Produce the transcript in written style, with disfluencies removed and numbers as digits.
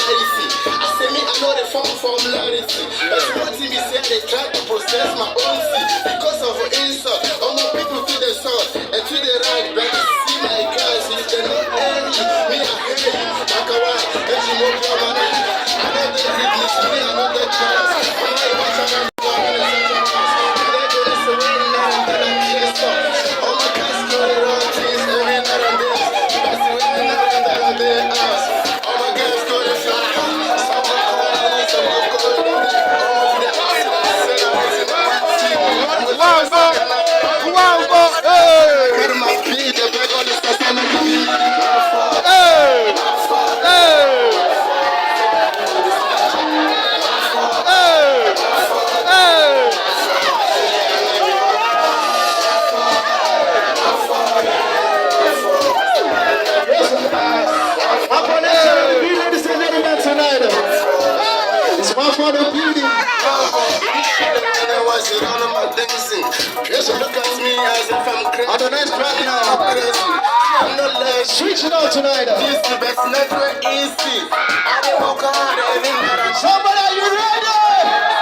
clarity. I say me, I know the formality. That's what me say, they try to process my own seed. Because of an insult, all my people to the south and to the right. Better see my guys, if they not envy me, I hate you. Like a white, and you know your money. I know the greatness, me, I know the chance. I'm not even trying to go on and set up house. And I go to surrender now, and then I can't stop. All my guys know the wrong things every night and day. That's the way now, and then I did ask. All my guys go to fly. Some go on, some go gold. All my people say I'm raising my team. Hey! My feet, they beg all this stuff, I'm ladies and gentlemen, tonight. It's one for the beauty. Look at me as if I'm crazy. On the next track now, I'm crazy. I'm not less. Switch it on tonight. This is the best network easy. I don't walk hard, somebody, are you ready?